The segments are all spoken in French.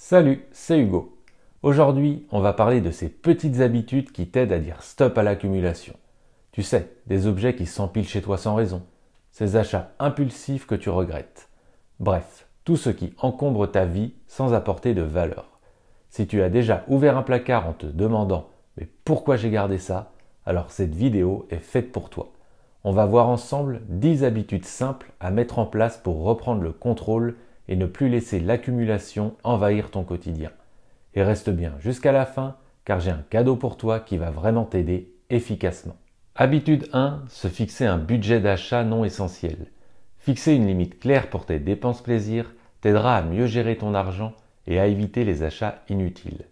Salut, c'est Hugo. Aujourd'hui, on va parler de ces petites habitudes qui t'aident à dire stop à l'accumulation. Tu sais, des objets qui s'empilent chez toi sans raison, ces achats impulsifs que tu regrettes. Bref, tout ce qui encombre ta vie sans apporter de valeur. Si tu as déjà ouvert un placard en te demandant « mais pourquoi j'ai gardé ça ?», alors cette vidéo est faite pour toi. On va voir ensemble 10 habitudes simples à mettre en place pour reprendre le contrôle et ne plus laisser l'accumulation envahir ton quotidien. Et reste bien jusqu'à la fin, car j'ai un cadeau pour toi qui va vraiment t'aider efficacement. Habitude 1, se fixer un budget d'achat non essentiel. Fixer une limite claire pour tes dépenses plaisir t'aidera à mieux gérer ton argent et à éviter les achats inutiles.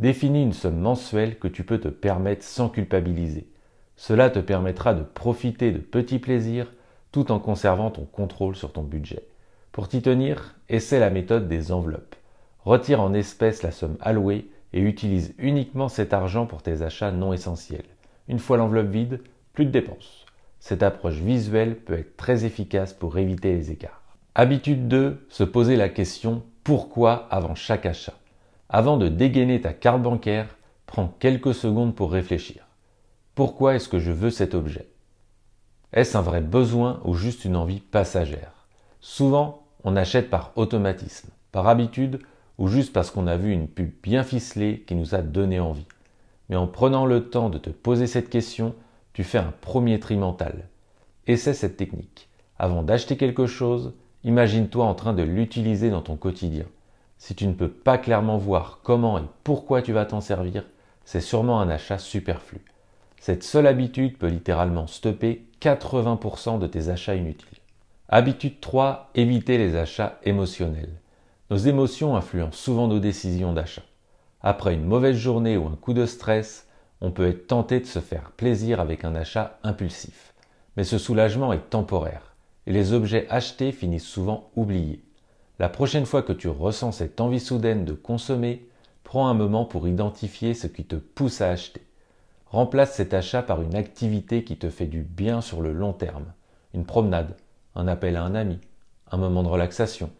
Définis une somme mensuelle que tu peux te permettre sans culpabiliser. Cela te permettra de profiter de petits plaisirs tout en conservant ton contrôle sur ton budget. Pour t'y tenir, essaie la méthode des enveloppes. Retire en espèces la somme allouée et utilise uniquement cet argent pour tes achats non essentiels. Une fois l'enveloppe vide, plus de dépenses. Cette approche visuelle peut être très efficace pour éviter les écarts. Habitude 2, se poser la question « Pourquoi ?» avant chaque achat. Avant de dégainer ta carte bancaire, prends quelques secondes pour réfléchir. Pourquoi est-ce que je veux cet objet? Est-ce un vrai besoin ou juste une envie passagère? Souvent, on achète par automatisme, par habitude ou juste parce qu'on a vu une pub bien ficelée qui nous a donné envie. Mais en prenant le temps de te poser cette question, tu fais un premier tri mental. Essaie cette technique. Avant d'acheter quelque chose, imagine-toi en train de l'utiliser dans ton quotidien. Si tu ne peux pas clairement voir comment et pourquoi tu vas t'en servir, c'est sûrement un achat superflu. Cette seule habitude peut littéralement stopper 80% de tes achats inutiles. Habitude 3, éviter les achats émotionnels. Nos émotions influencent souvent nos décisions d'achat. Après une mauvaise journée ou un coup de stress, on peut être tenté de se faire plaisir avec un achat impulsif. Mais ce soulagement est temporaire et les objets achetés finissent souvent oubliés. La prochaine fois que tu ressens cette envie soudaine de consommer, prends un moment pour identifier ce qui te pousse à acheter. Remplace cet achat par une activité qui te fait du bien sur le long terme. Une promenade, un appel à un ami, un moment de relaxation.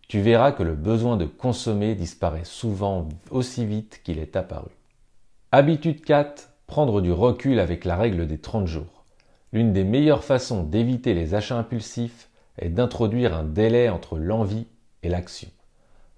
Tu verras que le besoin de consommer disparaît souvent aussi vite qu'il est apparu. Habitude 4, prendre du recul avec la règle des 30 jours. L'une des meilleures façons d'éviter les achats impulsifs est d'introduire un délai entre l'envie et l'action.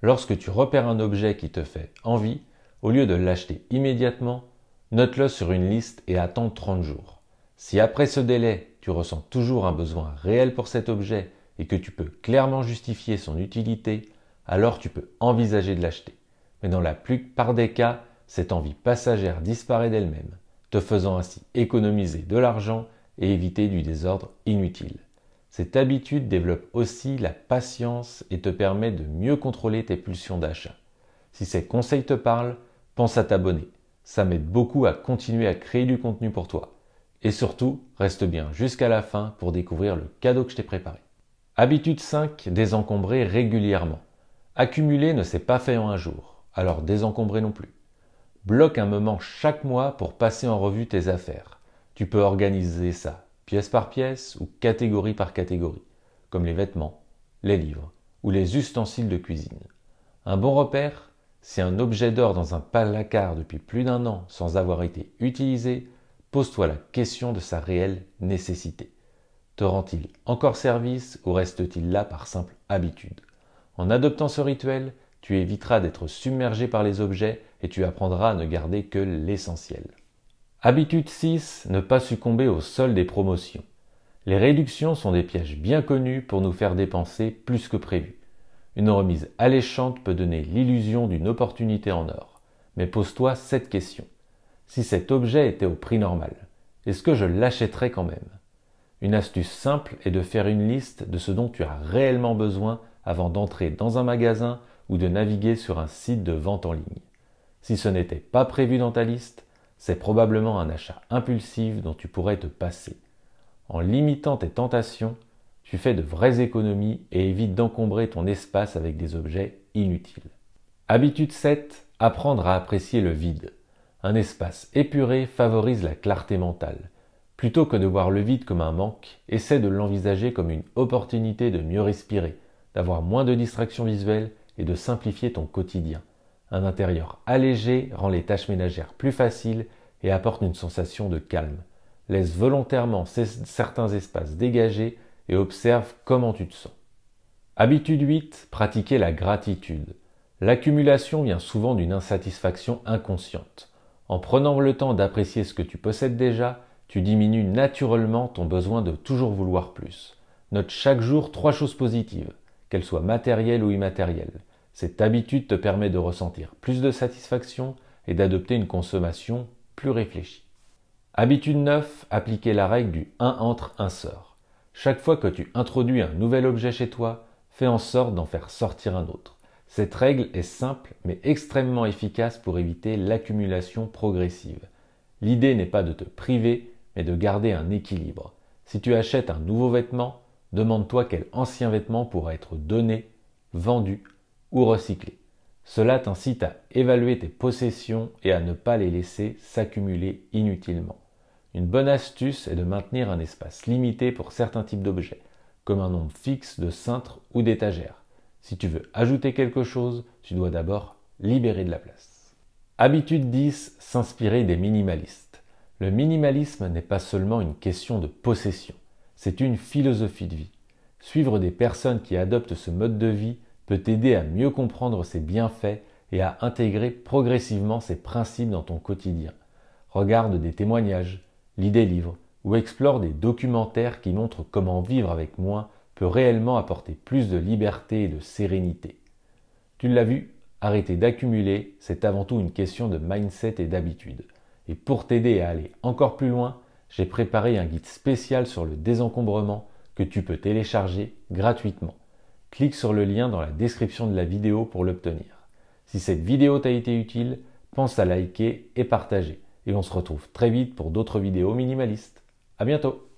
Lorsque tu repères un objet qui te fait envie, au lieu de l'acheter immédiatement, note-le sur une liste et attends 30 jours. Si après ce délai, tu ressens toujours un besoin réel pour cet objet et que tu peux clairement justifier son utilité, alors tu peux envisager de l'acheter. Mais dans la plupart des cas, cette envie passagère disparaît d'elle-même, te faisant ainsi économiser de l'argent et éviter du désordre inutile. Cette habitude développe aussi la patience et te permet de mieux contrôler tes pulsions d'achat. Si ces conseils te parlent, pense à t'abonner. Ça m'aide beaucoup à continuer à créer du contenu pour toi. Et surtout, reste bien jusqu'à la fin pour découvrir le cadeau que je t'ai préparé. Habitude 5, désencombrer régulièrement. Accumuler ne s'est pas fait en un jour, alors désencombrer non plus. Bloque un moment chaque mois pour passer en revue tes affaires. Tu peux organiser ça pièce par pièce ou catégorie par catégorie, comme les vêtements, les livres ou les ustensiles de cuisine. Un bon repère, si un objet dort dans un placard depuis plus d'un an sans avoir été utilisé, pose-toi la question de sa réelle nécessité. Te rend-il encore service ou reste-t-il là par simple habitude? En adoptant ce rituel, tu éviteras d'être submergé par les objets et tu apprendras à ne garder que l'essentiel. Habitude 6, ne pas succomber au sol des promotions. Les réductions sont des pièges bien connus pour nous faire dépenser plus que prévu. Une remise alléchante peut donner l'illusion d'une opportunité en or. Mais pose-toi cette question. Si cet objet était au prix normal, est-ce que je l'achèterais quand même? Une astuce simple est de faire une liste de ce dont tu as réellement besoin avant d'entrer dans un magasin ou de naviguer sur un site de vente en ligne. Si ce n'était pas prévu dans ta liste, c'est probablement un achat impulsif dont tu pourrais te passer. En limitant tes tentations, tu fais de vraies économies et évites d'encombrer ton espace avec des objets inutiles. Habitude 7, apprendre à apprécier le vide. Un espace épuré favorise la clarté mentale. Plutôt que de voir le vide comme un manque, essaie de l'envisager comme une opportunité de mieux respirer, d'avoir moins de distractions visuelles et de simplifier ton quotidien. Un intérieur allégé rend les tâches ménagères plus faciles et apporte une sensation de calme. Laisse volontairement certains espaces dégagés et observe comment tu te sens. Habitude 8, pratiquer la gratitude. L'accumulation vient souvent d'une insatisfaction inconsciente. En prenant le temps d'apprécier ce que tu possèdes déjà, tu diminues naturellement ton besoin de toujours vouloir plus. Note chaque jour 3 choses positives, qu'elles soient matérielles ou immatérielles. Cette habitude te permet de ressentir plus de satisfaction et d'adopter une consommation plus réfléchie. Habitude 9, appliquer la règle du 1 entre 1 sort. Chaque fois que tu introduis un nouvel objet chez toi, fais en sorte d'en faire sortir un autre. Cette règle est simple mais extrêmement efficace pour éviter l'accumulation progressive. L'idée n'est pas de te priver, mais de garder un équilibre. Si tu achètes un nouveau vêtement, demande-toi quel ancien vêtement pourra être donné, vendu ou recyclé. Cela t'incite à évaluer tes possessions et à ne pas les laisser s'accumuler inutilement. Une bonne astuce est de maintenir un espace limité pour certains types d'objets, comme un nombre fixe de cintres ou d'étagères. Si tu veux ajouter quelque chose, tu dois d'abord libérer de la place. Habitude 10, s'inspirer des minimalistes. Le minimalisme n'est pas seulement une question de possession, c'est une philosophie de vie. Suivre des personnes qui adoptent ce mode de vie peut t'aider à mieux comprendre ses bienfaits et à intégrer progressivement ces principes dans ton quotidien. Regarde des témoignages, lis des livres ou explore des documentaires qui montrent comment vivre avec moins peut réellement apporter plus de liberté et de sérénité. Tu l'as vu, arrêter d'accumuler, c'est avant tout une question de mindset et d'habitude. Et pour t'aider à aller encore plus loin, j'ai préparé un guide spécial sur le désencombrement que tu peux télécharger gratuitement. Clique sur le lien dans la description de la vidéo pour l'obtenir. Si cette vidéo t'a été utile, pense à liker et partager. Et on se retrouve très vite pour d'autres vidéos minimalistes. À bientôt!